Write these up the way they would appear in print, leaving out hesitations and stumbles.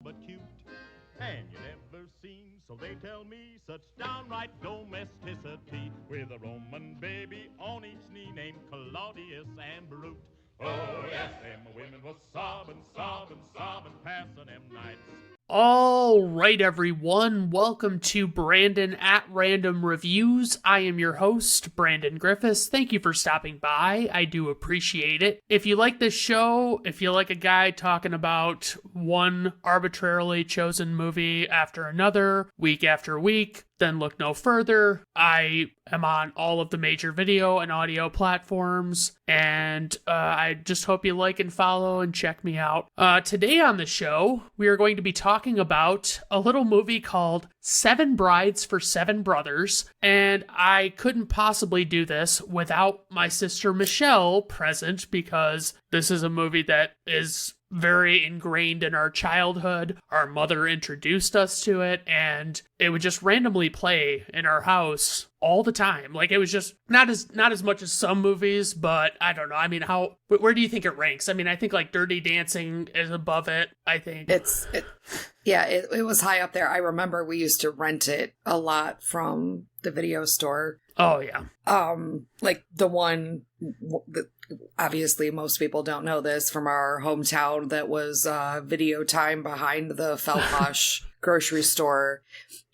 but cute. And you never seen, so they tell me, such downright domesticity, with a Roman baby on each knee named Claudius and Brute. Oh, yes, them women was sobbing, sobbing, sobbing, passing them nights. All right, everyone. Welcome to Brandon at Random Reviews. I am your host, Brandon Griffiths. Thank you for stopping by. I do appreciate it. If you like this show, if you like a guy talking about one arbitrarily chosen movie after another, week after week, then look no further. I am on all of the major video and audio platforms, and I just hope you like and follow and check me out. Today on the show, we are going to be talking about a little movie called Seven Brides for Seven Brothers, and I couldn't possibly do this without my sister Michelle present, because this is a movie that is very ingrained in our childhood. Our mother introduced us to it, and it would just randomly play in our house all the time. Like, it was just not as much as some movies, but I don't know. I mean, where do you think it ranks? I mean, I think like Dirty Dancing is above it, I think. It was high up there. I remember we used to rent it a lot from the video store. Oh yeah. Like the one, obviously most people don't know this, from our hometown, that was video time behind the Felposh grocery store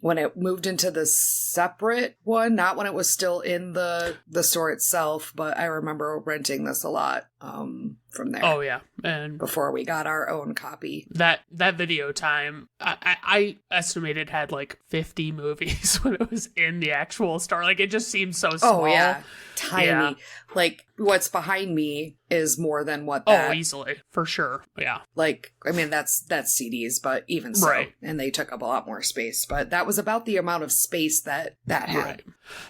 when it moved into the separate one, not when it was still in the store itself, but I remember renting this a lot from there. Oh yeah. And before we got our own copy. That video time, I estimated had like 50 movies when it was in the actual store. Like, it just seemed so small. Oh yeah, tiny. Yeah. Like, what's behind me is more than what that... Oh, easily. For sure. Yeah. Like, I mean, that's CDs, but even so. Right. And they took up a lot more space. But that was about the amount of space that had. Right.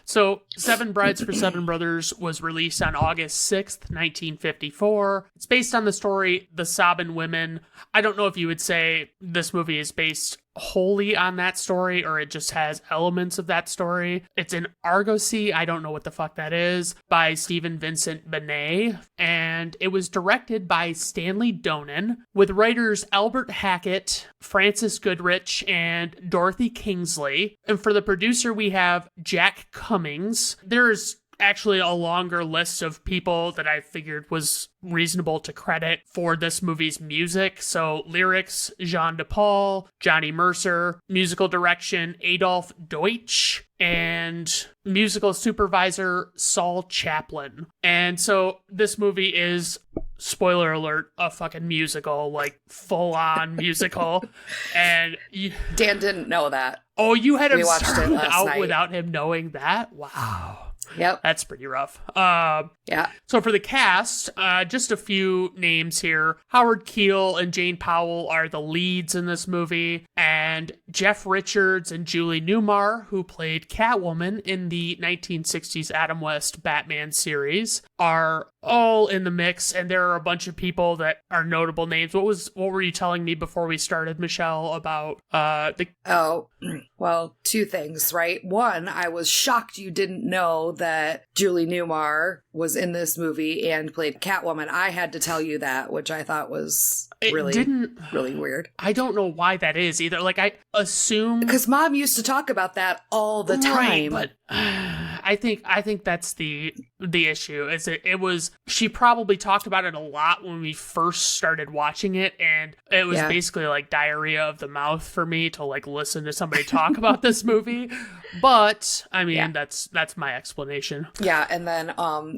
So, Seven Brides for Seven Brothers was released on August 6th, 1954. It's based on the story The Sobbin' Women. I don't know if you would say this movie is based wholly on that story, or it just has elements of that story. It's an Argosy, I don't know what the fuck that is, by Stephen Vincent Benet, and it was directed by Stanley Donen, with writers Albert Hackett, Francis Goodrich, and Dorothy Kingsley. And for the producer, we have Jack Cummings. There's actually a longer list of people that I figured was reasonable to credit for this movie's music. So lyrics, Jean DePaul, Johnny Mercer, musical direction, Adolf Deutsch, and musical supervisor, Saul Chaplin. And so this movie is, spoiler alert, a fucking musical, like full-on musical. And Dan didn't know that. Oh, you had him we watched started it last out night. Without him knowing that? Wow. Yep. That's pretty rough. Yeah. So for the cast, just a few names here. Howard Keel and Jane Powell are the leads in this movie, and Jeff Richards and Julie Newmar, who played Catwoman in the 1960s Adam West Batman series, are all in the mix, and there are a bunch of people that are notable names. What were you telling me before we started, Michelle, about the... Oh, well, two things, right? One, I was shocked you didn't know that Julie Newmar was in this movie and played Catwoman. I had to tell you that, which I thought was really weird. I don't know why that is either. Like, I assume... Because Mom used to talk about that all the time. Right, but I think that's the issue. Is it was, she probably talked about it a lot when we first started watching it, and it was basically like diarrhea of the mouth for me to like listen to somebody talk about this movie. But I mean, that's my explanation. Yeah, and then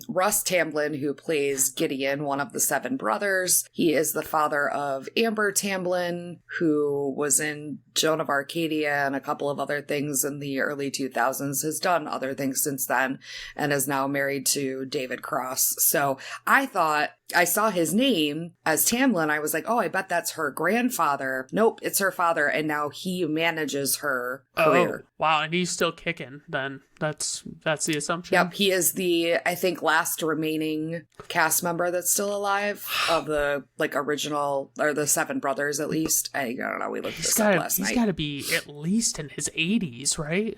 Russ Tamblyn, who plays Gideon, one of the seven brothers, he is the father of Amber Tamblyn, who was in Joan of Arcadia and a couple of other things in the early 2000s, has done other things since then, and is now married to David Cross. So I thought, I saw his name as Tamblyn. I was like, oh, I bet that's her grandfather. Nope, it's her father, and now he manages her career. Oh, wow, and he's still kicking then. That's the assumption. Yep, he is the, I think, last remaining cast member that's still alive of the original, or the seven brothers at least. I don't know, we looked this up last night. He's got to be at least in his 80s, right?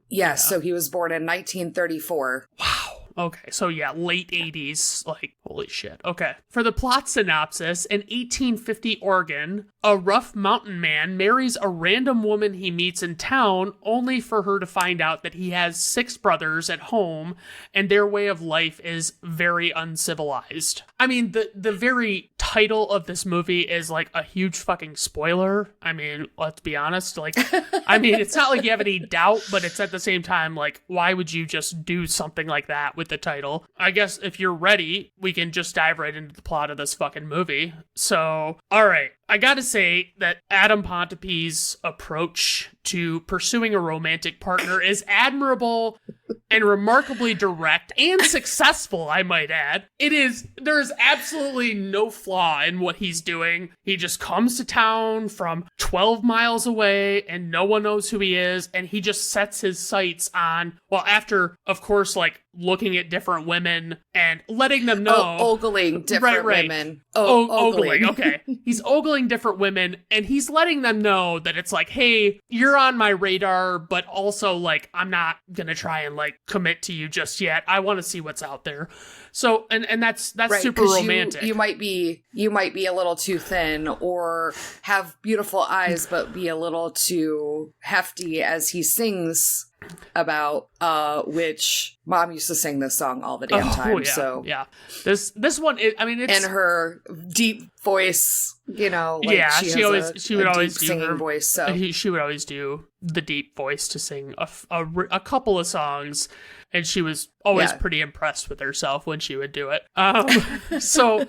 Yes, so he was born in 1934. Wow. Okay, so yeah, late 80s, like, holy shit. Okay. For the plot synopsis, in 1850 Oregon, a rough mountain man marries a random woman he meets in town only for her to find out that he has 6 brothers at home and their way of life is very uncivilized. I mean, the very title of this movie is like a huge fucking spoiler. I mean, let's be honest. Like, I mean, it's not like you have any doubt, but it's at the same time, like, why would you just do something like that with the title? I guess if you're ready, we can just dive right into the plot of this fucking movie. So, all right. I gotta say that Adam Pontepe's approach to pursuing a romantic partner is admirable and remarkably direct and successful, I might add. There's absolutely no flaw in what he's doing. He just comes to town from 12 miles away and no one knows who he is, and he just sets his sights on, well, after, of course, like, looking at different women and letting them know. Ogling different women. Ogling, okay. He's ogling different women, and he's letting them know that it's like, hey, you're on my radar, but also, like, I'm not gonna try and, like, commit to you just yet. I want to see what's out there. So, and that's right, super romantic. You might be a little too thin, or have beautiful eyes, but be a little too hefty, as he sings about, which Mom used to sing this song all the damn time. Yeah, so yeah, this one, it's in her deep voice, you know. Like, yeah, she would always do singing her voice. So she would always do the deep voice to sing a couple of songs, and she was always pretty impressed with herself when she would do it. So,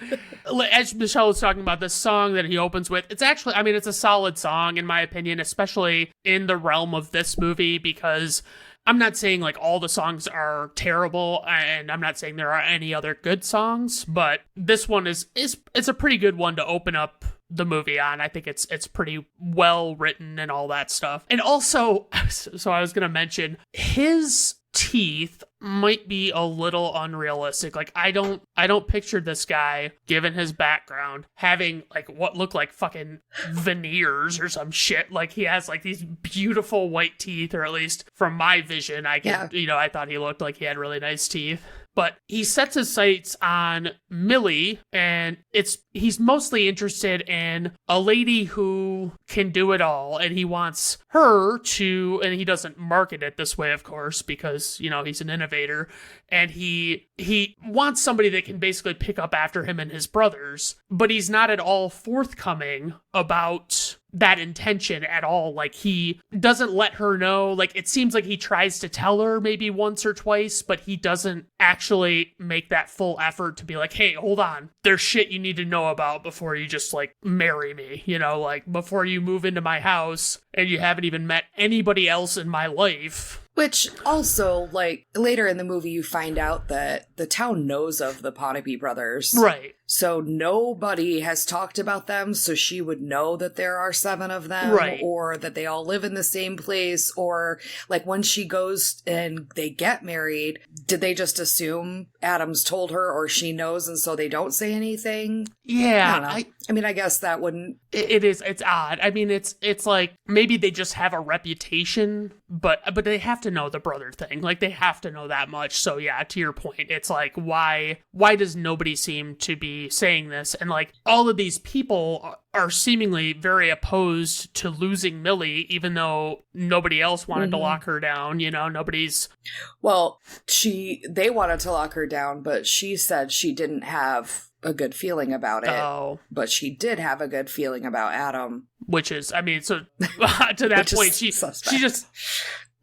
as Michelle was talking about, this song that he opens with, it's actually, I mean, it's a solid song in my opinion, especially in the realm of this movie, because I'm not saying like all the songs are terrible, and I'm not saying there are any other good songs, but this one is a pretty good one to open up the movie on. I think it's pretty well written and all that stuff. And also, so I was going to mention, his teeth might be a little unrealistic. Like, I don't picture this guy, given his background, having like what look like fucking veneers or some shit. Like, he has like these beautiful white teeth, or at least from my vision, I thought he looked like he had really nice teeth. But he sets his sights on Millie, and he's mostly interested in a lady who can do it all, and he wants her to, and he doesn't market it this way, of course, because, you know, he's an innovator, and he wants somebody that can basically pick up after him and his brothers, but he's not at all forthcoming about that intention at all. Like, he doesn't let her know. Like, it seems like he tries to tell her maybe once or twice, but he doesn't actually make that full effort to be like, hey, hold on, there's shit you need to know about before you just like marry me, you know, like before you move into my house and you haven't even met anybody else in my life. Which also, like, later in the movie, you find out that the town knows of the Ponape brothers. Right. So nobody has talked about them, so she would know that there are 7 of them. Right. Or that they all live in the same place. Or, like, when she goes and they get married, did they just assume Adam's told her, or she knows, and so they don't say anything? Yeah. I don't know. I mean, I guess that wouldn't... It's odd. I mean, it's like, maybe they just have a reputation, but they have to know the brother thing. Like, they have to know that much. So yeah, to your point, it's like, why does nobody seem to be saying this? And like, all of these people are seemingly very opposed to losing Millie, even though nobody else wanted to lock her down. You know, nobody's... Well, they wanted to lock her down, but she said she didn't have a good feeling about it. Oh. But she did have a good feeling about Adam. Which is, I mean, so to that point, she just...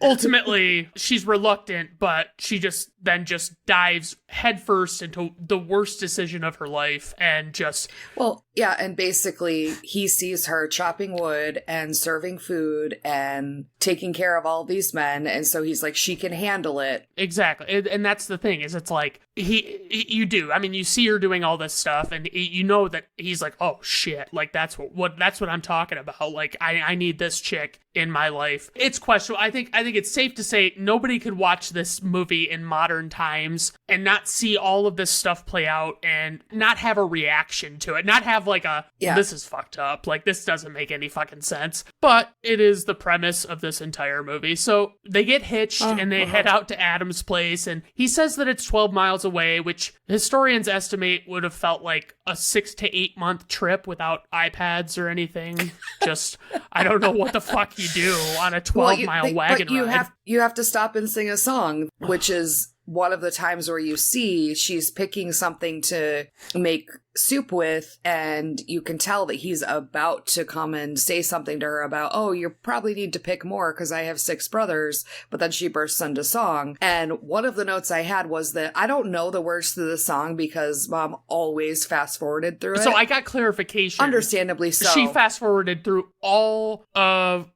Ultimately, she's reluctant, but she just dives headfirst into the worst decision of her life and just... Well, yeah, and basically he sees her chopping wood and serving food and taking care of all these men, and so he's like, she can handle it. Exactly. And that's the thing, is it's like, You do. I mean, you see her doing all this stuff, and you know that he's like, oh shit, like that's what I'm talking about. Like, I need this chick in my life. It's questionable. I think it's safe to say nobody could watch this movie in modern times and not see all of this stuff play out and not have a reaction to it, not have like this is fucked up, like this doesn't make any fucking sense. But it is the premise of this entire movie. So they get hitched and they head out to Adam's place, and he says that it's 12 miles away, which historians estimate would have felt like a 6 to 8 month trip without iPads or anything. Just, I don't know what the fuck you do on a 12-mile wagon ride. You have to stop and sing a song, which is one of the times where you see she's picking something to make soup with, and you can tell that he's about to come and say something to her about, oh, you probably need to pick more because I have 6 brothers, but then she bursts into song. And one of the notes I had was that I don't know the words to the song because Mom always fast forwarded through it. So I got clarification. Understandably so. She fast forwarded through all of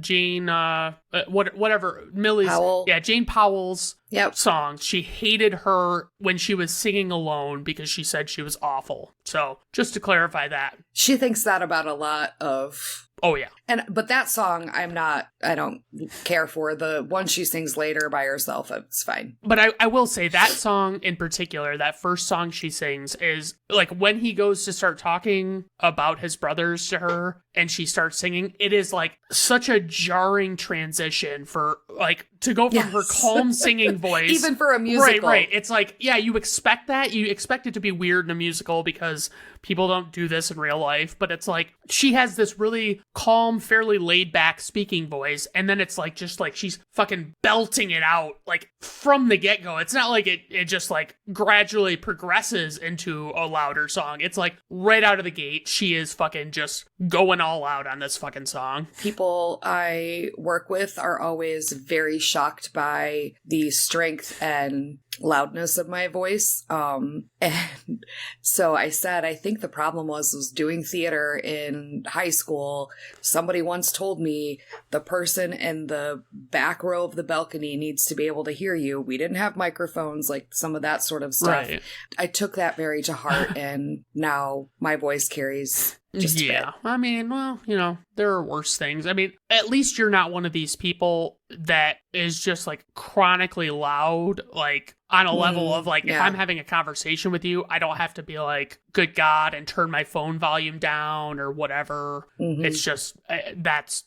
Jane, whatever, Millie's, Powell. Yeah, Jane Powell's Yep. songs. She hated her when she was singing alone because she said she was awful. So just to clarify that. She thinks that about a lot of... Oh, yeah. But that song, I don't care for. The one she sings later by herself, it's fine. But I will say that song in particular, that first song she sings is like when he goes to start talking about his brothers to her and she starts singing, it is like such a jarring transition for like to go from her calm singing voice. Even for a musical. Right. It's like, yeah, you expect that. You expect it to be weird in a musical because people don't do this in real life. But it's like she has this really calm, fairly laid back speaking voice. And then it's like just like she's fucking belting it out like from the get go. It's not like it just like gradually progresses into a louder song. It's like right out of the gate, she is fucking just going all out on this fucking song. People I work with are always very shocked by the strength and loudness of my voice. And so I said, I think the problem was doing theater in high school. Somebody once told me the person in the back row of the balcony needs to be able to hear you. We didn't have microphones, like some of that sort of stuff. Right. I took that very to heart, and now my voice carries just a bit. I mean, well, there are worse things. I mean, at least you're not one of these people that is just like chronically loud, like on a level of like, if I'm having a conversation with you, I don't have to be like, good God, and turn my phone volume down or whatever. It's just, that's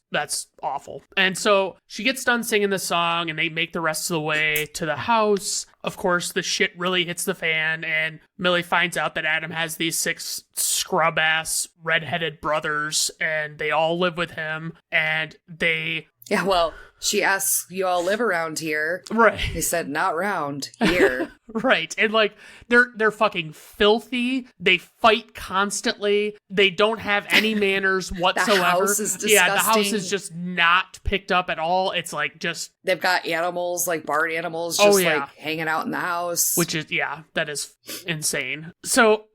awful. And so she gets done singing the song and they make the rest of the way to the house. Of course, the shit really hits the fan, and Millie finds out that Adam has these 6 scrub-ass redheaded brothers, and they all live with him, and they... Yeah, well, she asks, you all live around here. Right. He said, not round here. Right. And like, they're fucking filthy. They fight constantly. They don't have any manners whatsoever. The house is disgusting. Yeah, the house is just not picked up at all. It's like just... They've got animals, like barn animals, just like hanging out in the house. Which is, that is insane. So...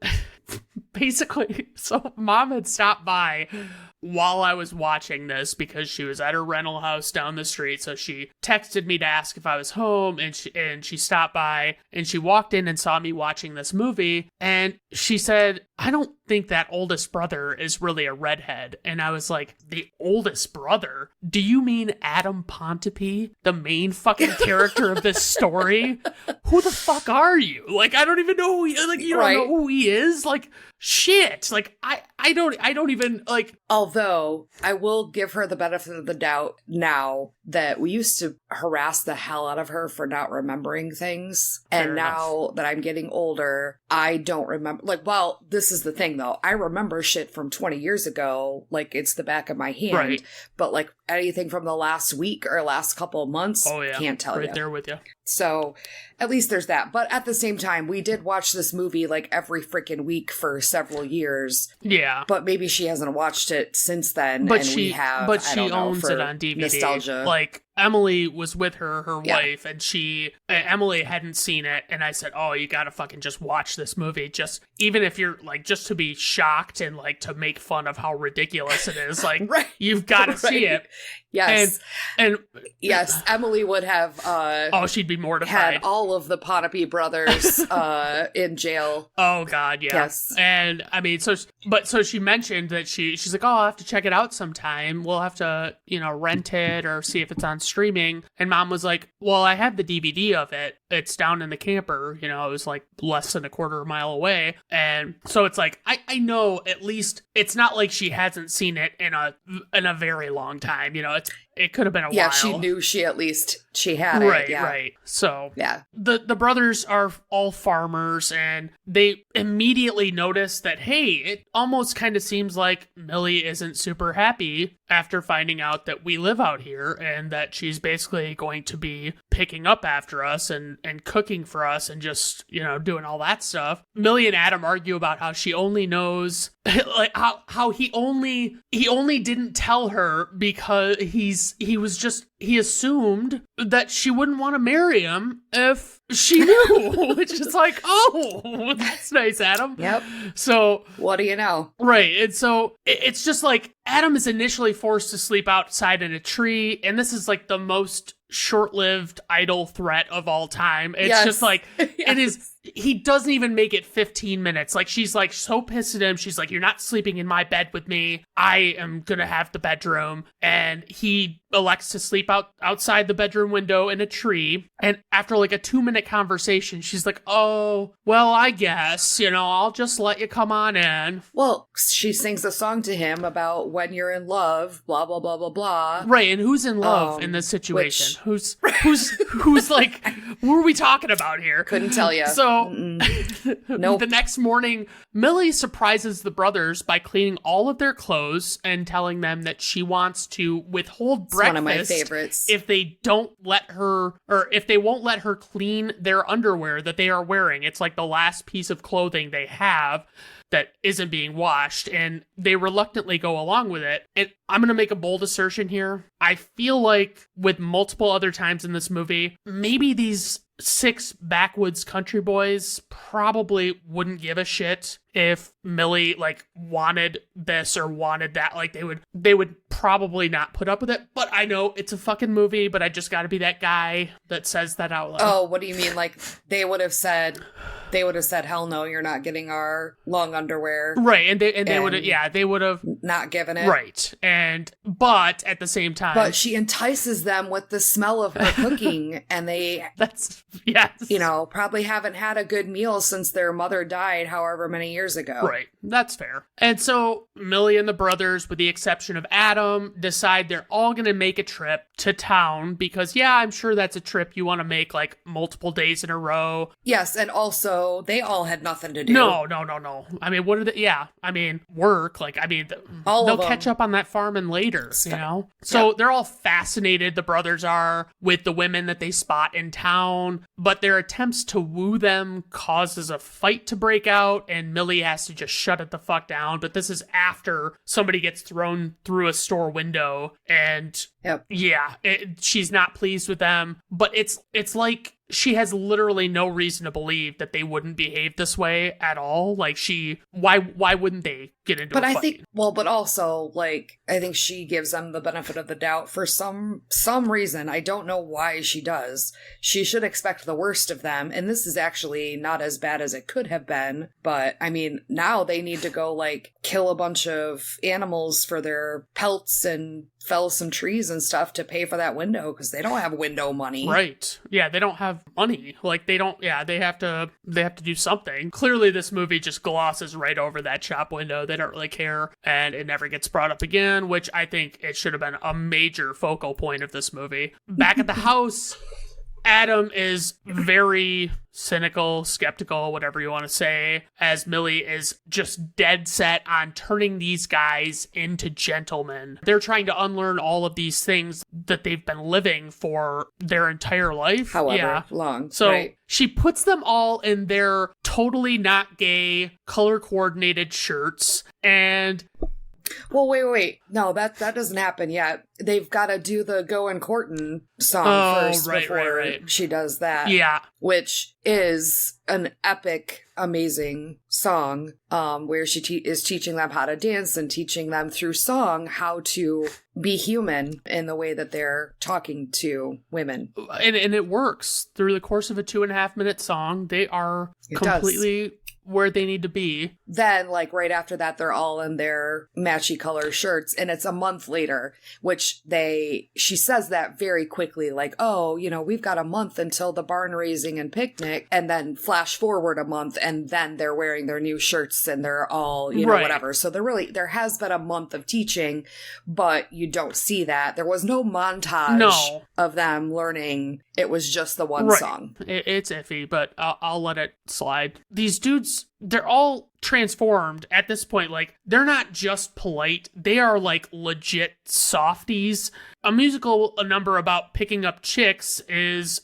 Basically, so Mom had stopped by while I was watching this because she was at her rental house down the street. So she texted me to ask if I was home, and she stopped by and she walked in and saw me watching this movie. And she said, I don't think that oldest brother is really a redhead. And I was like, the oldest brother? Do you mean Adam Pontypridd, the main fucking character of this story? Who the fuck are you? Like, I don't even know who you don't know who he is. Like, shit. Like, I don't even like. Although I will give her the benefit of the doubt now that we used to harass the hell out of her for not remembering things. And now that I'm getting older, I don't remember. Like, well, this is the thing though. I remember shit from 20 years ago. Like, it's the back of my hand. Right. But like anything from the last week or last couple of months, can't tell you. Right there with you. So at least there's that. But at the same time, we did watch this movie like every freaking week for several years. Yeah. But maybe she hasn't watched it since then. But and she we have, but she owns it on DVD. Nostalgia. Like, Emily was with her Yeah. wife, and Emily hadn't seen it, and I said, oh, you gotta fucking just watch this movie, just, even if you're, like, just to be shocked and, like, to make fun of how ridiculous it is, like, Right. you've gotta see it. Yes. And yes, Emily would have she'd be mortified. had all of the Ponape brothers in jail. Oh God, yeah. Yes. And I mean, so she mentioned that she's like, oh, I'll have to check it out sometime. We'll have to, rent it or see if it's on streaming. And Mom was like, well, I have the DVD of it. It's down in the camper. It was like less than a quarter mile away. And so it's like, I know at least it's not like she hasn't seen it in a very long time. It could have been a while. Yeah, she knew she had it. Right, Yeah. right. So yeah, the brothers are all farmers, and they immediately notice that, hey, it almost kind of seems like Millie isn't super happy after finding out that we live out here, and that she's basically going to be picking up after us and cooking for us and just, doing all that stuff. Millie and Adam argue about how she only knows, like how he only didn't tell her because he assumed that she wouldn't want to marry him if she knew, which is like, oh, that's nice, Adam. Yep. So what do you know? Right. And so it's just like Adam is initially forced to sleep outside in a tree, and this is like the most short-lived idle threat of all time. It's just like, it is, he doesn't even make it 15 minutes. Like, she's like so pissed at him. She's like, you're not sleeping in my bed with me. I am gonna have the bedroom. And he elects to sleep outside the bedroom window in a tree. And after like a 2-minute conversation, she's like, oh, well, I guess, I'll just let you come on in. Well, she sings a song to him about when you're in love, blah, blah, blah, blah, blah. Right. And who's in love in this situation? Who's like, who are we talking about here? Couldn't tell you. So Nope. The next morning, Millie surprises the brothers by cleaning all of their clothes and telling them that she wants to withhold breakfast. One of my favorites. If they don't let her, or if they won't let her clean their underwear that they are wearing. It's like the last piece of clothing they have that isn't being washed, and they reluctantly go along with it. And I'm going to make a bold assertion here. I feel like with multiple other times in this movie, maybe these 6 backwoods country boys probably wouldn't give a shit if Millie like wanted this or wanted that. Like they would probably not put up with it. But I know it's a fucking movie, but I just got to be that guy that says that out loud. Oh, what do you mean? Like they would have said, hell no, you're not getting our long underwear. Right. And they would have not given it. Right. But at the same time, but she entices them with the smell of her cooking, and they yes, probably haven't had a good meal since their mother died however many years ago. Right. That's fair. And so Millie and the brothers, with the exception of Adam, decide they're all going to make a trip to town because, yeah, I'm sure that's a trip you want to make like multiple days in a row. Yes. And also they all had nothing to do. No. I mean, what are they? Yeah. I mean, work. Like, I mean, they'll catch up on that farming later, So they're all fascinated, the brothers are, with the women that they spot in town, but their attempts to woo them causes a fight to break out, and Millie has to just shut it the fuck down. But this is after somebody gets thrown through a store window, and she's not pleased with them. But it's like she has literally no reason to believe that they wouldn't behave this way at all. Like why wouldn't they get into a fight? I think, but also, like, I think she gives them the benefit of the doubt for some reason. I don't know why she does. She should expect the worst of them. And this is actually not as bad as it could have been. But I mean, now they need to go like kill a bunch of animals for their pelts and fell some trees and stuff to pay for that window because they don't have window money. Right. Yeah, they don't have money. Like they have to do something. Clearly this movie just glosses right over that shop window. They don't really care, and it never gets brought up again, which I think it should have been a major focal point of this movie. Back at the house, Adam is very cynical, skeptical, whatever you want to say, as Millie is just dead set on turning these guys into gentlemen. They're trying to unlearn all of these things that they've been living for their entire life. However long. So she puts them all in their totally not gay, color-coordinated shirts, and Well, wait. No, that doesn't happen yet. They've got to do the Go and Courtin' song first before she does that. Yeah. Which is an epic, amazing song where she is teaching them how to dance and teaching them through song how to be human in the way that they're talking to women. And it works. Through the course of a 2.5 minute song, they are completely where they need to be. Then, like, right after that, they're all in their matchy color shirts, and it's a month later, which she says that very quickly, like, oh, you know, we've got a month until the barn raising and picnic, and then flash forward a month, and then they're wearing their new shirts, and they're all, you know, whatever. So there has been a month of teaching, but you don't see that. There was no montage of them learning. It was just the one song. It's iffy, but I'll let it slide. These dudes, they're all transformed at this point. Like, they're not just polite. They are, like, legit softies. A musical number about picking up chicks is,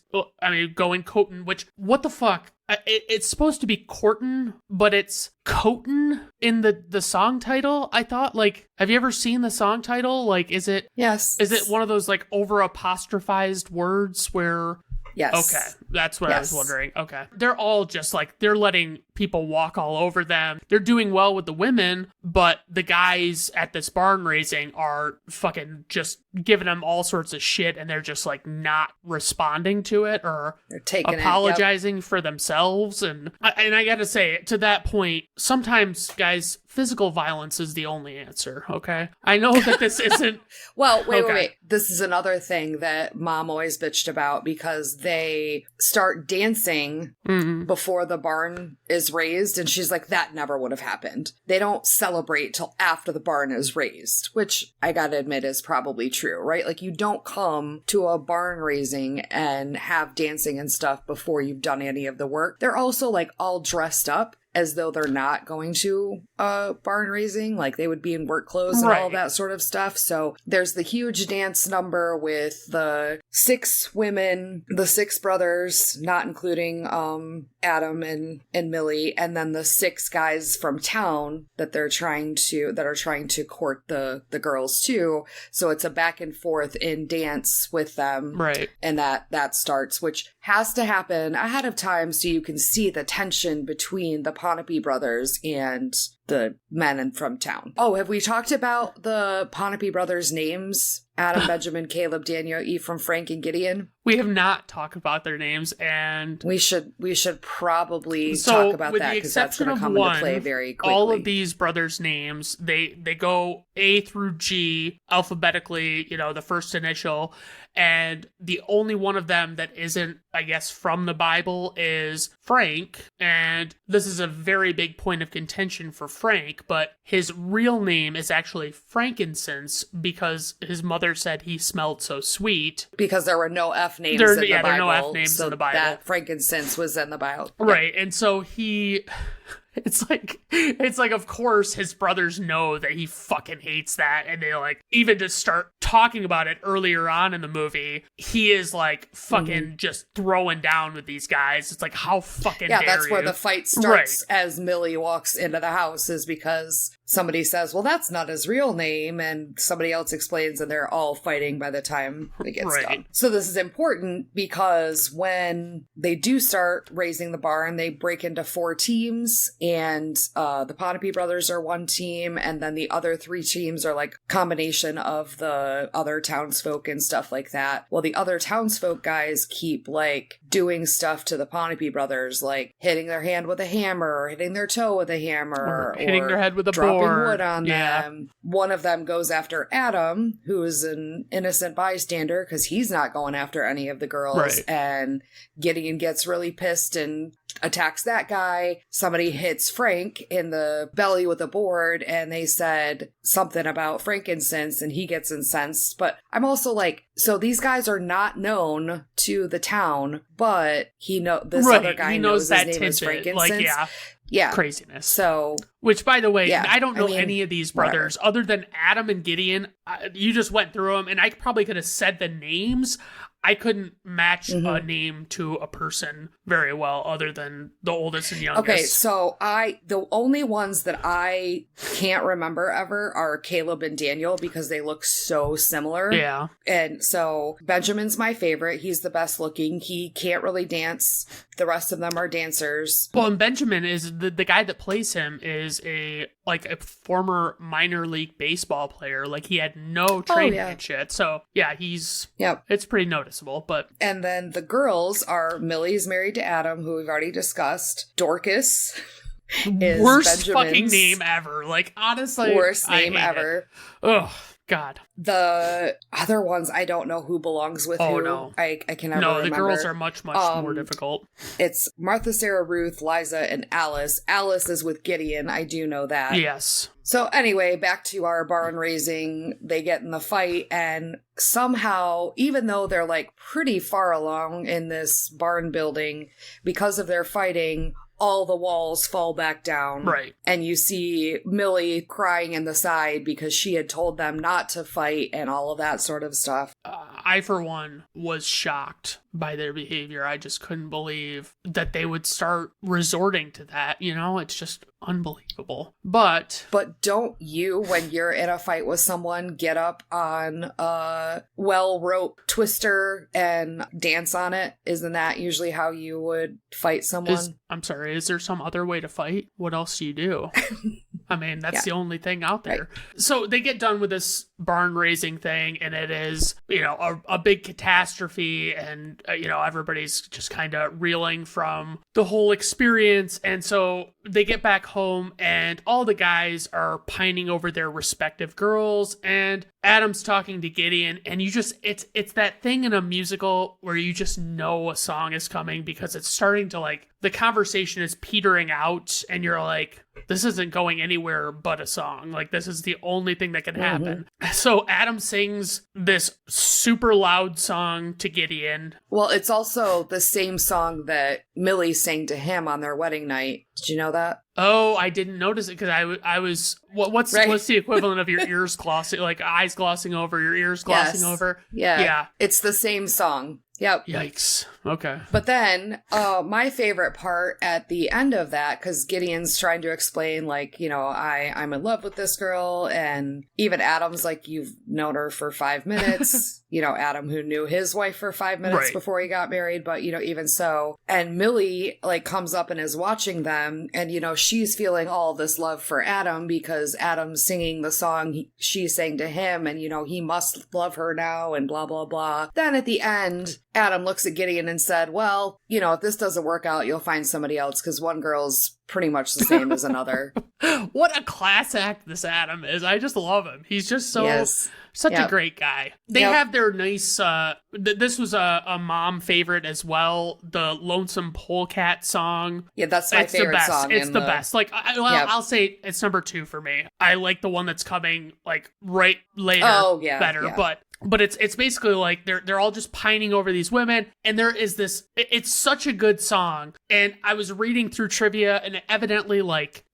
Going Cotin', which, what the fuck? It's supposed to be Courtin', but it's Cotin' in the song title, I thought. Like, have you ever seen the song title? Like, is it... Yes. Is it one of those, like, over-apostrophized words where... Yes. Okay, that's what I was wondering. Okay. They're all just like, they're letting people walk all over them. They're doing well with the women, but the guys at this barn raising are fucking just giving them all sorts of shit, and they're just like not responding to it or they're taking apologizing for themselves. And I gotta say, to that point, sometimes, guys, physical violence is the only answer, okay? I know that this isn't... Well, wait. This is another thing that Mom always bitched about, because they start dancing before the barn is raised, and she's like, that never would have happened. They don't celebrate till after the barn is raised, which I gotta admit is probably true, right? Like, you don't come to a barn raising and have dancing and stuff before you've done any of the work. They're also, like, all dressed up as though they're not going to barn raising, like they would be in work clothes and all that sort of stuff. So there's the huge dance number with the 6 women, the 6 brothers, not including Adam and Millie, and then the 6 guys from town that are trying to court the girls too. So it's a back and forth in dance with them, right? And that starts, which has to happen ahead of time so you can see the tension between the Ponape brothers and the men from town. Oh, have we talked about the Ponape brothers' names? Adam, Benjamin, Caleb, Daniel, Ephraim, Frank, and Gideon? We have not talked about their names, and... We should probably talk about that, because that's going to come into play very quickly. All of these brothers' names, they go A through G alphabetically, you know, the first initial, and the only one of them that isn't, I guess, from the Bible is Frank, and this is a very big point of contention for Frank, but his real name is actually Frankincense, because his mother said he smelled so sweet. Because there were no F names in the Bible. There are no F names in the Bible. That frankincense was in the Bible. Right, and so he... It's like, of course, his brothers know that he fucking hates that, and they, like, even just start talking about it earlier on in the movie. He is, like, fucking just throwing down with these guys. It's like, how fucking dare that's you? where the fight starts as Millie walks into the house, is because somebody says, well, that's not his real name, and somebody else explains, and they're all fighting by the time it gets done. So this is important, because when they do start raising the barn, they break into 4 teams, and the Ponape brothers are one team, and then the other 3 teams are like combination of the other townsfolk and stuff like that. Well, the other townsfolk guys keep like doing stuff to the Ponape brothers, like hitting their hand with a hammer, or hitting their toe with a hammer, or hitting their head with a dropping board. Wood on them. One of them goes after Adam, who is an innocent bystander, because he's not going after any of the girls, and Gideon gets really pissed and attacks that guy. Somebody hits Frank in the belly with a board, and they said something about frankincense, and he gets incensed. But I'm also like, so these guys are not known to the town, but this other guy knows his name is frankincense. Like, yeah. Craziness. So, which, by the way, I don't know any of these brothers other than Adam and Gideon. You just went through them, and I probably could have said the names. I couldn't match a name to a person very well other than the oldest and youngest. Okay, so the only ones that I can't remember ever are Caleb and Daniel because they look so similar. Yeah. And so Benjamin's my favorite. He's the best looking. He can't really dance. The rest of them are dancers. Well, and Benjamin is the guy that plays him is a former minor league baseball player. Like, he had no training and shit. So yeah, it's pretty noticeable. But and then the girls are Millie's married to Adam, who we've already discussed. Dorcas is worst Benjamin's fucking name ever. Like, honestly, worst name ever. Oh God. The other ones, I don't know who belongs with who. No. I can never remember. No, the girls are much more difficult. It's Martha, Sarah, Ruth, Liza, and Alice. Alice is with Gideon. I do know that. Yes. So anyway, back to our barn raising. They get in the fight, and somehow, even though they're like pretty far along in this barn building, because of their fighting, all the walls fall back down. Right. And you see Millie crying in the side because she had told them not to fight and all of that sort of stuff. I, for one, was shocked by their behavior. I just couldn't believe that they would start resorting to that. You know, it's just unbelievable. But don't you, when you're in a fight with someone, get up on a well-roped twister and dance on it? Isn't that usually how you would fight someone? I'm sorry, is there some other way to fight? What else do you do? I mean, that's the only thing out there. Right. So they get done with this barn raising thing, and it is, a big catastrophe, and, everybody's just kind of reeling from the whole experience. And so they get back home, and all the guys are pining over their respective girls, and Adam's talking to Gideon, and it's that thing in a musical where you just know a song is coming because it's starting to, the conversation is petering out, and you're like, this isn't going anywhere but a song. Like, this is the only thing that can happen. Mm-hmm. So Adam sings this super loud song to Gideon. Well, it's also the same song that Millie sang to him on their wedding night. Did you know that? Oh, I didn't notice it because I was what's the equivalent of your ears glossing, like eyes glossing over, your ears glossing over? Yeah. It's the same song. Yep. Yikes. Okay. But then, my favorite part at the end of that, because Gideon's trying to explain, I'm in love with this girl, and even Adam's like, you've known her for 5 minutes. Adam, who knew his wife for 5 minutes before he got married, but, even so. And Millie, comes up and is watching them, and, she's feeling all this love for Adam because Adam's singing the song she sang to him, and, he must love her now, and blah, blah, blah. Then at the end, Adam looks at Gideon and said, well, if this doesn't work out, you'll find somebody else because one girl's pretty much the same as another. What a class act this Adam is. I just love him. He's just such a great guy. They have their nice, this was a mom favorite as well, the Lonesome Polecat song. Yeah, that's my favorite song. It's the best. I'll say it's number 2 for me. I like the one that's coming, right later better, but it's basically they're all just pining over these women, and there is this, it's such a good song. And I was reading through trivia, and evidently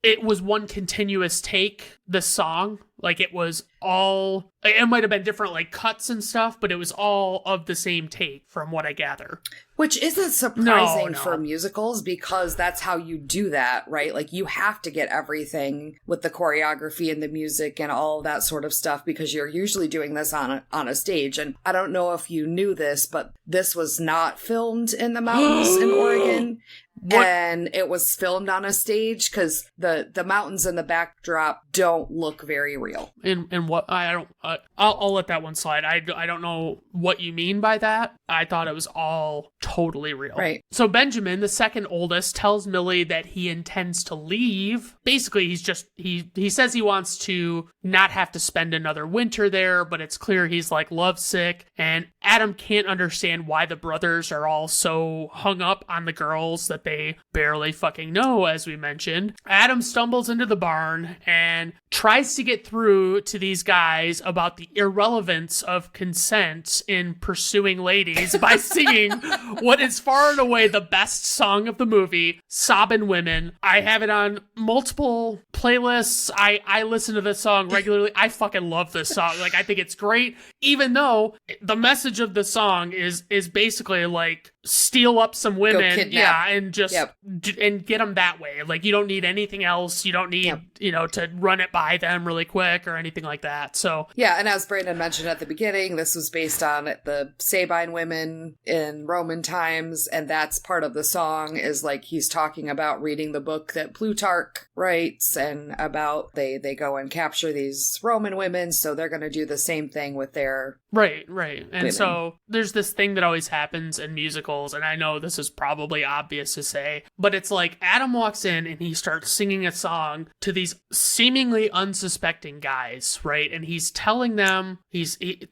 it was one continuous take, the song. It was all, it might have been different cuts and stuff, but it was all of the same take from what I gather. Which isn't surprising for musicals because that's how you do that, right? You have to get everything with the choreography and the music and all of that sort of stuff because you're usually doing this on a stage. And I don't know if you knew this, but this was not filmed in the mountains in Oregon. What? And it was filmed on a stage because the mountains in the backdrop don't look very real. And what I'll let that one slide. I don't know what you mean by that. I thought it was all totally real. Right. So Benjamin, the second oldest, tells Millie that he intends to leave. Basically, he says he wants to not have to spend another winter there, but it's clear he's lovesick. And Adam can't understand why the brothers are all so hung up on the girls that they barely fucking know, as we mentioned. Adam stumbles into the barn and tries to get through to these guys about the irrelevance of consent in pursuing ladies by singing what is far and away the best song of the movie, Sobbin' Women. I have it on multiple playlists. I listen to this song regularly. I fucking love this song. Like, I think it's great, even though the message of the song is basically like, steal up some women, and just and get them that way. Like, you don't need anything else. You don't need to run it by them really quick or anything like that. So and as Brandon mentioned at the beginning, this was based on the Sabine women in Roman times, and that's part of the song is like he's talking about reading the book that Plutarch writes and about they go and capture these Roman women, so they're going to do the same thing with their right and women. So there's this thing that always happens in musicals, and I know this is probably obvious to say, but it's like Adam walks in and he starts singing a song to these seemingly unsuspecting guys, right? And he's telling them,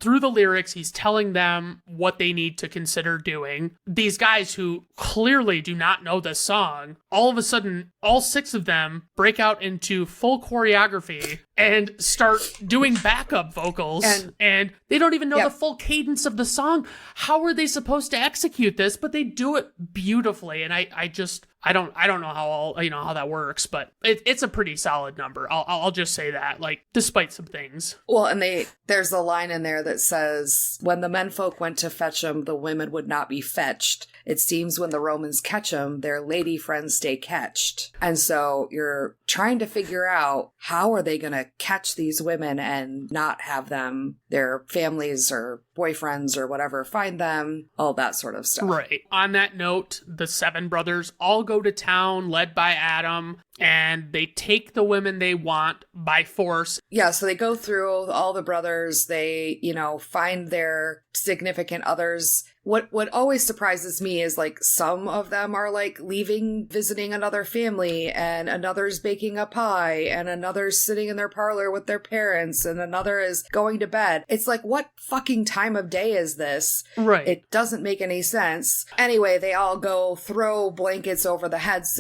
through the lyrics, he's telling them what they need to consider doing. These guys who clearly do not know this song, all of a sudden, all 6 of them break out into full choreography and start doing backup vocals, and they don't even know the full cadence of the song. How are they supposed to execute this? But they do it beautifully, and I don't know how that works, but it's a pretty solid number. I'll just say that, like, despite some things. Well, and there's a line in there that says, "When the menfolk went to fetch them, the women would not be fetched. It seems when the Romans catch them, their lady friends stay catched." And so you're trying to figure out, how are they going to catch these women and not have them, their families or boyfriends or whatever, find them, all that sort of stuff. Right. On that note, the 7 brothers all go to town, led by Adam, and they take the women they want by force. Yeah, so they go through all the brothers, they, find their significant others. What always surprises me is, like, some of them are, like, leaving, visiting another family, and another's baking a pie, and another's sitting in their parlor with their parents, and another is going to bed. It's like, what fucking time of day is this? Right. It doesn't make any sense. Anyway, they all go throw blankets over the heads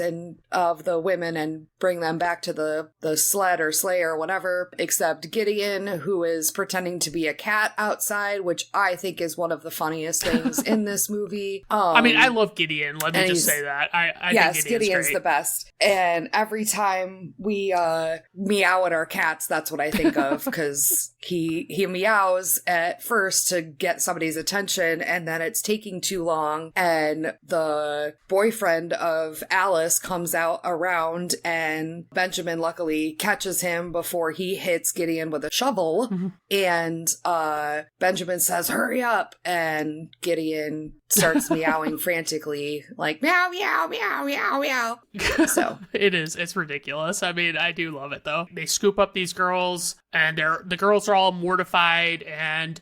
of the women and bring them back to the sled or sleigh or whatever, except Gideon, who is pretending to be a cat outside, which I think is one of the funniest things in this movie. I mean, I love Gideon. Let me just say that. I think Gideon's great. The best. And every time we meow at our cats, that's what I think of, because he meows at first to get somebody's attention, and then it's taking too long, and the boyfriend of Alice comes out around, and Benjamin luckily catches him before he hits Gideon with a shovel. Mm-hmm. And Benjamin says, "Hurry up," and Gideon starts meowing frantically, like, meow, meow, meow, meow, meow. So it's ridiculous. I mean, I do love it, though. They scoop up these girls, and the girls are all mortified, and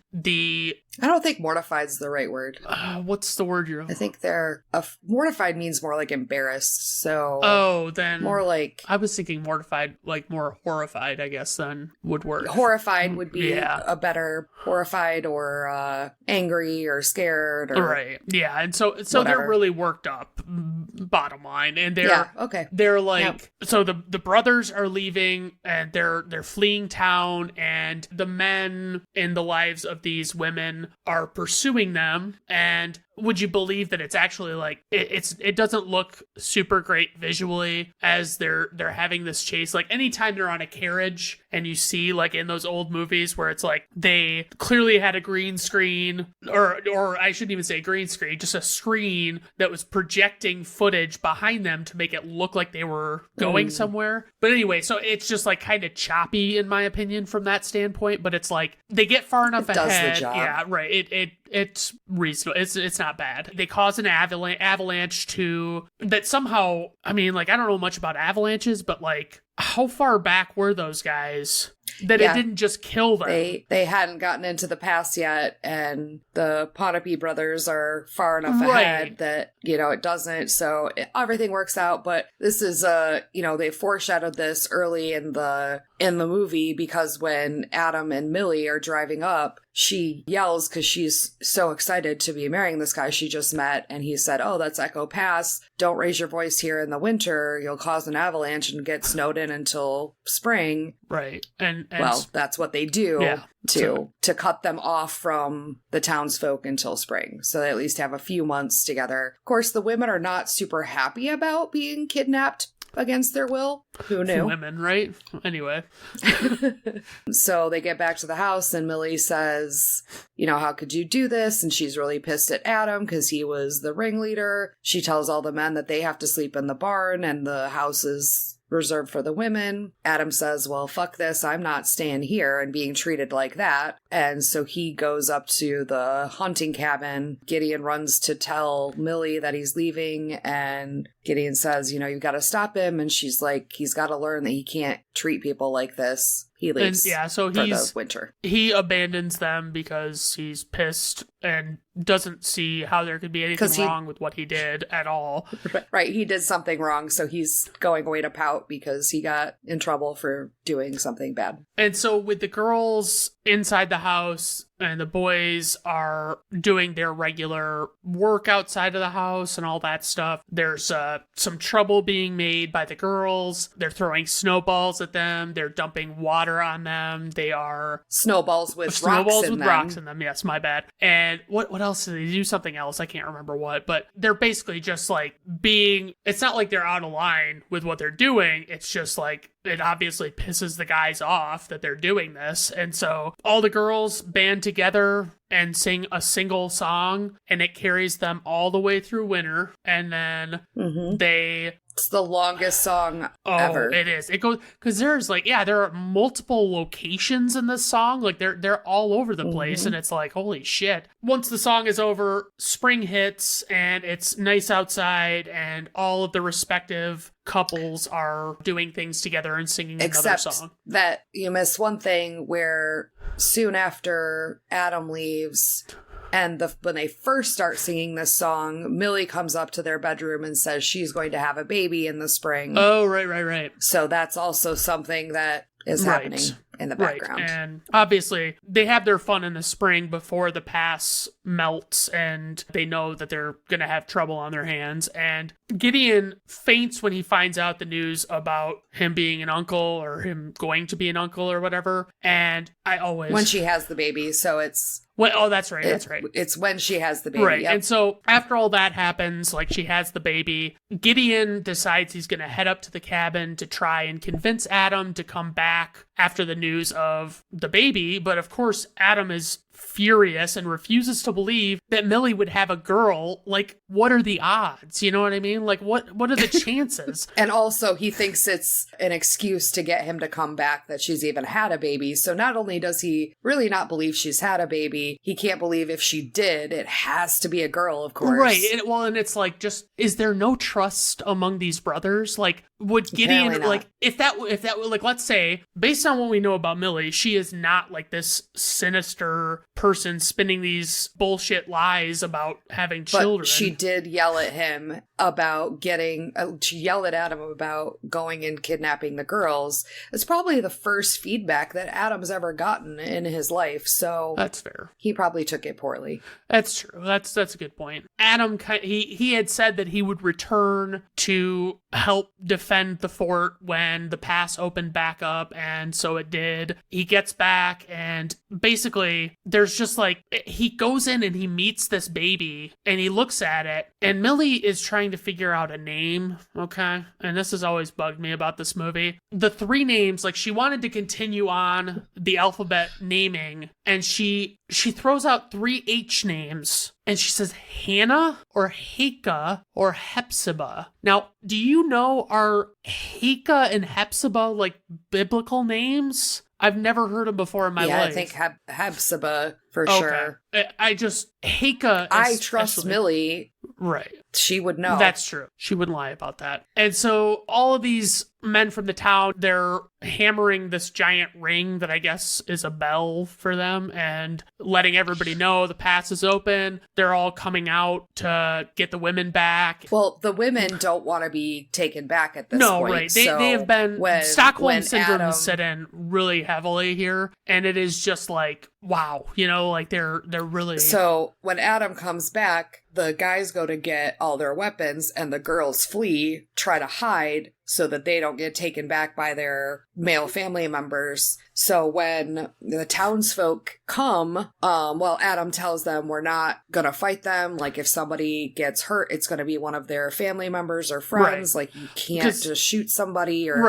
I don't think mortified is the right word. What's the word I think they're mortified means more like embarrassed. So then more like, I was thinking mortified, like more horrified, I guess, then would work. Horrified would be a better horrified, or angry or scared, or right. Yeah, and so whatever. They're really worked up, bottom line, and they're like, so the brothers are leaving, and they're fleeing town, and the men in the lives of these women are pursuing them. And would you believe that it's actually like it doesn't look super great visually as they're having this chase? Like, anytime they're on a carriage and you see, like, in those old movies where it's like they clearly had a green screen, or I shouldn't even say green screen, just a screen that was projecting footage behind them to make it look like they were going somewhere. But anyway, so it's just like kind of choppy in my opinion from that standpoint, but it's like they get far enough ahead. Does the job. Yeah, right. It's reasonable. It's not bad. They cause an avalanche that somehow, I mean, like, I don't know much about avalanches, but like how far back were those guys that it didn't just kill them? They hadn't gotten into the past yet, and the Ponape brothers are far enough ahead that, it doesn't. So everything works out. But this is, they foreshadowed this early in the movie, because when Adam and Millie are driving up, she yells because she's so excited to be marrying this guy she just met. And he said, "Oh, that's Echo Pass. Don't raise your voice here in the winter. You'll cause an avalanche and get snowed in until spring." Right. And well, that's what they do to cut them off from the townsfolk until spring. So they at least have a few months together. Of course, the women are not super happy about being kidnapped against their will. Who knew? Women, right? Anyway. So they get back to the house and Millie says, "How could you do this?" And she's really pissed at Adam because he was the ringleader. She tells all the men that they have to sleep in the barn and the house is reserved for the women. Adam says, "Well, fuck this. I'm not staying here and being treated like that." And so he goes up to the hunting cabin. Gideon runs to tell Millie that he's leaving, and Gideon says, "You've got to stop him." And she's like, he's got to learn that he can't treat people like this. He leaves so for the winter. He abandons them because he's pissed and doesn't see how there could be anything wrong with what he did at all. Right, he did something wrong, so he's going away to pout because he got in trouble for doing something bad. And so with the girls inside the house and the boys are doing their regular work outside of the house and all that stuff, there's some trouble being made by the girls. They're throwing snowballs at them. They're dumping water on them. They are... Snowballs with rocks in them. Yes, my bad. And what else did they do? Something else. I can't remember what. But they're basically just like being... It's not like they're out of line with what they're doing. It's just like... It obviously pisses the guys off that they're doing this. And so all the girls band together and sing a single song, and it carries them all the way through winter. And then It's the longest song ever. It is. It goes because there's there are multiple locations in this song. Like they're all over the place, and it's like, holy shit. Once the song is over, spring hits and it's nice outside, and all of the respective couples are doing things together and singing another song. Except that you miss one thing where soon after Adam leaves, and when they first start singing this song, Millie comes up to their bedroom and says she's going to have a baby in the spring. Oh, right. So that's also something that is happening in the background. Right. And obviously, they have their fun in the spring before the pass melts, and they know that they're going to have trouble on their hands. And Gideon faints when he finds out the news about him being an uncle, or him going to be an uncle, or whatever. And I always... When she has the baby, so it's... that's right. It's when she has the baby. Right. Yep. And so after all that happens, she has the baby, Gideon decides he's going to head up to the cabin to try and convince Adam to come back after the news of the baby. But of course, Adam is furious and refuses to believe that Millie would have a girl. What are the odds? You know what I mean? What are the chances? And also he thinks it's an excuse to get him to come back that she's even had a baby. So not only does he really not believe she's had a baby, he can't believe if she did, it has to be a girl, of course. Right. And it's is there no trust among these brothers? Would Gideon, if that let's say, based on what we know about Millie, she is not this sinister person spinning these bullshit lies about having children. But she did yell at him about she yelled at Adam about going and kidnapping the girls. It's probably the first feedback that Adam's ever gotten in his life. So that's fair. He probably took it poorly. That's true. That's a good point. Adam, he had said that he would return to help defend the fort when the pass opened back up, and so it did. He gets back, and basically there's just he goes in and he meets this baby and he looks at it, and Millie is trying to figure out a name, okay? And this has always bugged me about this movie. The three names, she wanted to continue on the alphabet naming, and she throws out 3 H names, and she says Hannah or Heka or Hepzibah. Now, do you know, are Heka and Hepzibah biblical names? I've never heard them before in my life. I think Hepzibah for sure. I just, Heike... I trust Millie. Right. She would know. That's true. She wouldn't lie about that. And so all of these men from the town, they're hammering this giant ring that I guess is a bell for them and letting everybody know the pass is open. They're all coming out to get the women back. Well, the women don't want to be taken back at this point. No, right. They have been... Stockholm Syndrome set in really heavily here. And it is just like, wow. You know, like they're really... So when Adam comes back, the guys go to get all their weapons and the girls flee, try to hide so that they don't get taken back by their male family members. So when the townsfolk come, Adam tells them we're not gonna fight them. Like, if somebody gets hurt, it's gonna be one of their family members or friends. Right. Like, you can't just shoot somebody or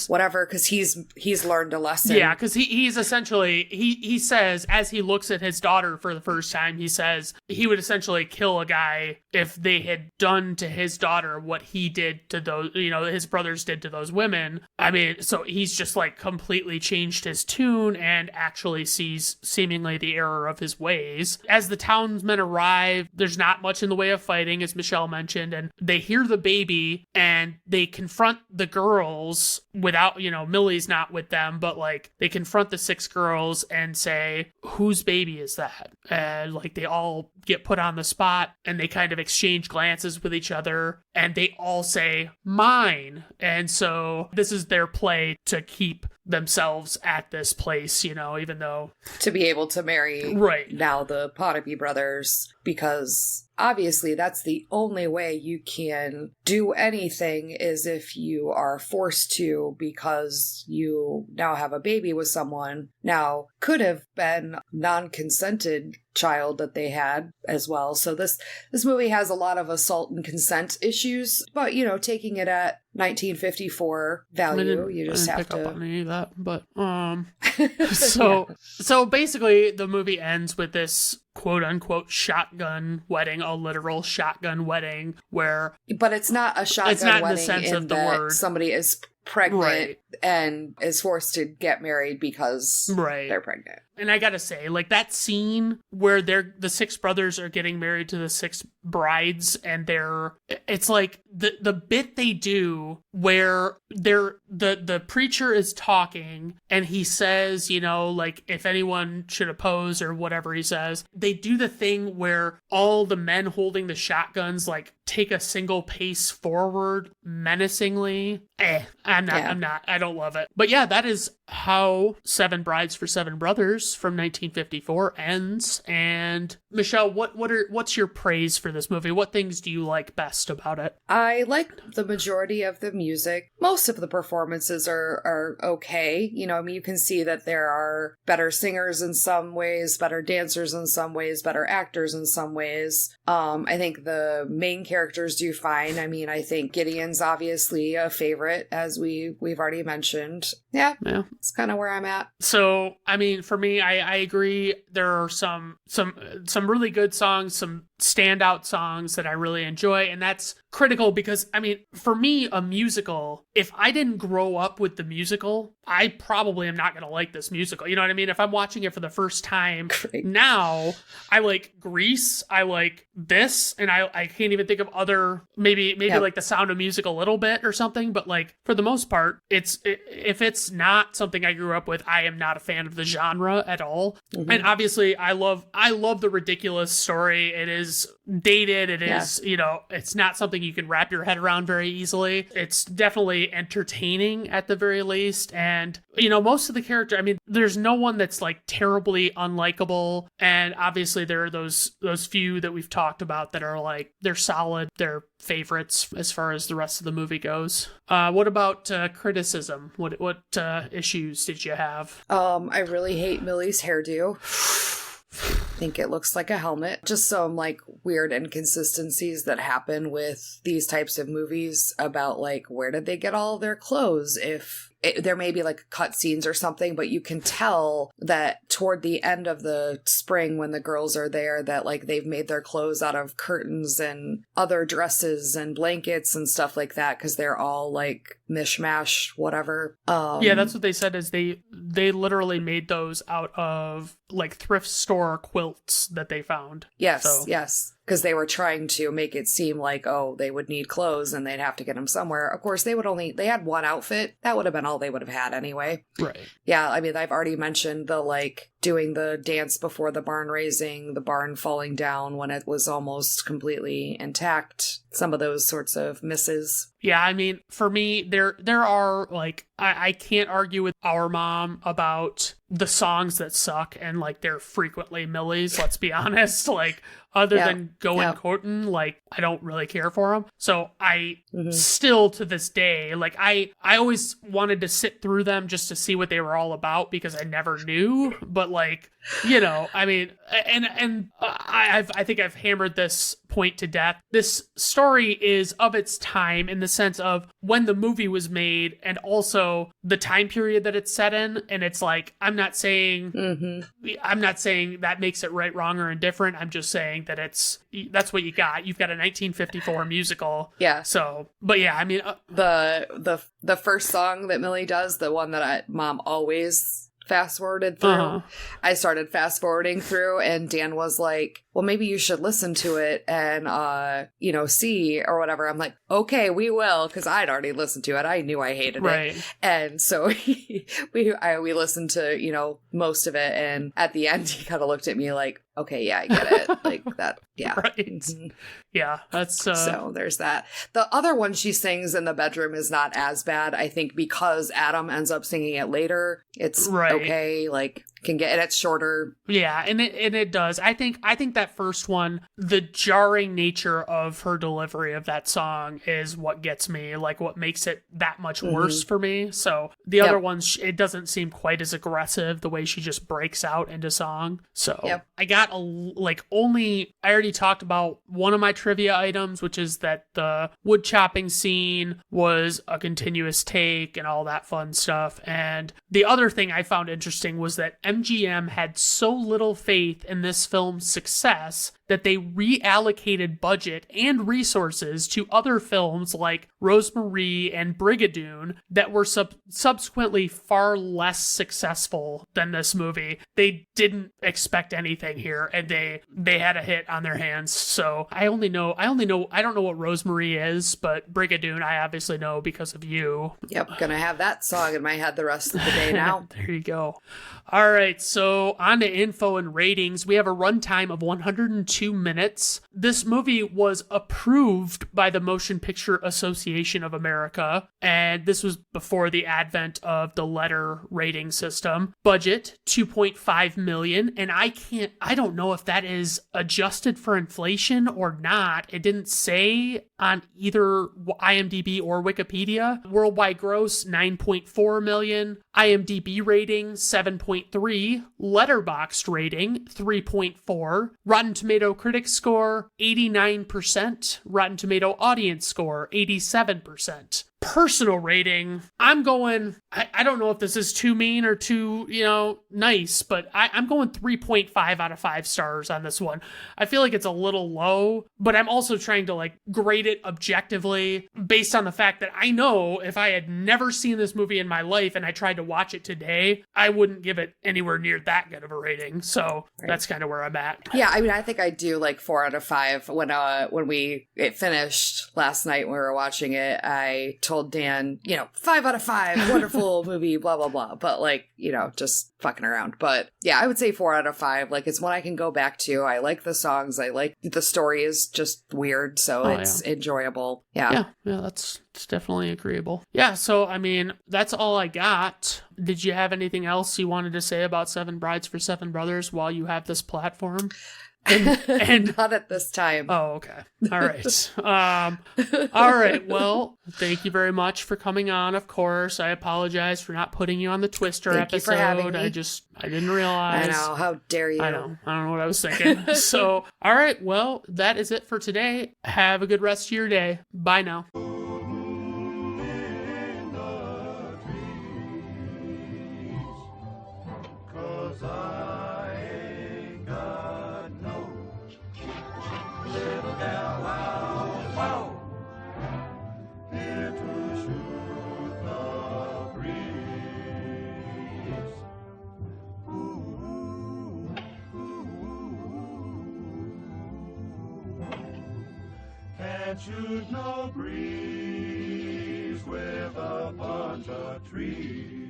whatever, because he's learned a lesson. Yeah, because he's essentially, he says, as he looks at his daughter for the first time, he says he would essentially kill a guy if they had done to his daughter what he did to those, his brothers did to those women. I mean, so he's just like completely changed his tune and actually sees seemingly the error of his ways. As the townsmen arrive, there's not much in the way of fighting, as Michelle mentioned, and they hear the baby and they confront the girls without, Millie's not with them, but like they confront the 6 girls and say, whose baby is that? And like they all get put on the spot and they kind of exchange glances with each other and they all say, mine. And so this is their play to keep themselves at this place, even though... To be able to marry now the Ponape brothers, because obviously that's the only way you can do anything, is if you are forced to, because you now have a baby with someone. Now, could have been non-consented child that they had as well. So this movie has a lot of assault and consent issues, but taking it at 1954 value, you just have to pick up on any of that. But so basically the movie ends with this quote unquote shotgun wedding, a literal shotgun wedding, where but it's not a shotgun it's not wedding in the sense of the word. Somebody is pregnant and is forced to get married because they're pregnant. And I gotta say, like, that scene where the 6 brothers are getting married to the 6 brides, and it's like the bit they do where the preacher is talking and he says, like, if anyone should oppose or whatever he says, they do the thing where all the men holding the shotguns, like, take a single pace forward menacingly. I'm not. I don't love it. But yeah, that is how 7 Brides for 7 Brothers from 1954 ends. And Michelle, what's your praise for this movie? What things do you like best about it? I like the majority of the music. Most of the performances are okay. You can see that there are better singers in some ways, better dancers in some ways, better actors in some ways. I think the main characters do fine. I mean, I think Gideon's obviously a favorite, as we've already mentioned. Yeah. It's kind of where I'm at. So, I mean, for me, I agree. There are some really good songs, some standout songs that I really enjoy, and that's critical because, I mean, for me, a musical, if I didn't grow up with the musical, I probably am not going to like this musical. You know what I mean? If I'm watching it for the first time now, I like Grease, I like this, and I can't even think of other, maybe like The Sound of Music a little bit or something, but like for the most part, if it's not something I grew up with, I am not a fan of the genre at all. Mm-hmm. And obviously I love the ridiculous story. It is dated. It is, it's not something you can wrap your head around very easily. It's definitely entertaining at the very least. And, most of the character, I mean, there's no one that's like terribly unlikable. And obviously there are those few that we've talked about that are like, they're solid. They're favorites as far as the rest of the movie goes. What about criticism? What issues did you have? I really hate Millie's hairdo. I think it looks like a helmet. Just some like weird inconsistencies that happen with these types of movies about like, where did they get all their clothes? There may be like cut scenes or something, but you can tell that toward the end of the spring when the girls are there that like they've made their clothes out of curtains and other dresses and blankets and stuff like that, because they're all like mishmash, whatever. Yeah, that's what they said, is they literally made those out of like thrift store quilts that they found. Yes, So, yes. Because they were trying to make it seem like, oh, they would need clothes and they'd have to get them somewhere. Of course, they had one outfit. That would have been all they would have had anyway. right. Yeah, I mean, I've already mentioned the, like, doing the dance before the barn raising, the barn falling down when it was almost completely intact. Some of those sorts of misses. Yeah, I mean, for me, there are, like, I can't argue with our mom about the songs that suck, and, like, they're frequently Millie's, let's be honest. Like, other than Going Courtin', like, I don't really care for them. So I still, to this day, like, I always wanted to sit through them just to see what they were all about, because I never knew. But, like, you know, I mean, and I think I've hammered this point to death. This story is of its time in the sense of when the movie was made, and also the time period that it's set in. And it's like, I'm not saying that makes it right, wrong, or indifferent. I'm just saying that that's what you got. You've got a 1954 musical. Yeah. So, but yeah, I mean, the first song that Millie does, the one that Mom always fast forwarded through, I started fast forwarding through, and Dan was like, well, maybe you should listen to it and see or whatever. I'm like, okay, we will, because I'd already listened to it. I knew I hated it, and so we listened to most of it, and at the end he kind of looked at me like, okay, yeah, I get it. Like that, yeah. Right. Mm-hmm. Yeah, that's... So there's that. The other one she sings in the bedroom is not as bad, I think, because Adam ends up singing it later. It's okay, like, and it's shorter. Yeah, and it does. I think that first one, the jarring nature of her delivery of that song is what gets me, like what makes it that much worse for me. So the other ones, it doesn't seem quite as aggressive, the way she just breaks out into song. So I got I already talked about one of my trivia items, which is that the wood chopping scene was a continuous take and all that fun stuff. And the other thing I found interesting was that MGM had so little faith in this film's success that they reallocated budget and resources to other films like Rosemarie and Brigadoon that were subsequently far less successful than this movie. They didn't expect anything here, and they had a hit on their hands. So I don't know what Rosemarie is, but Brigadoon I obviously know because of you. Yep, gonna have that song in my head the rest of the day now. There you go. All right, so on to info and ratings. We have a runtime of 102 minutes. This movie was approved by the Motion Picture Association of America, and this was before the advent of the letter rating system. Budget, $2.5 million, and I don't know if that is adjusted for inflation or not. It didn't say on either IMDb or Wikipedia. Worldwide gross, $9.4 million. IMDb rating, 7.3. Letterboxd rating, 3.4. Rotten Tomato Critics score, 89%. Rotten Tomato Audience score, 87%. Personal rating, I'm going, I don't know if this is too mean or too, nice, but I'm going 3.5 out of 5 stars on this one. I feel like it's a little low, but I'm also trying to grade it objectively based on the fact that I know if I had never seen this movie in my life and I tried to watch it today, I wouldn't give it anywhere near that good of a rating. So that's kind of where I'm at. Yeah, I mean, I think I do 4 out of 5. When it finished last night when we were watching it, I told Dan, 5 out of 5, wonderful movie, blah, blah, blah. But just fucking around. But yeah, I would say 4 out of 5. It's one I can go back to. I like the songs. I like the story is just weird. So it's enjoyable. Yeah. Yeah, it's definitely agreeable. Yeah. So, I mean, that's all I got. Did you have anything else you wanted to say about Seven Brides for Seven Brothers while you have this platform? And not at this time. Oh, okay. All right. All right. Well, thank you very much for coming on. Of course, I apologize for not putting you on the Twister Thank episode. You for having me. I didn't realize. I know. How dare you? I don't know what I was thinking. So, all right. Well, that is it for today. Have a good rest of your day. Bye now. and shoot no breeze with a bunch of trees.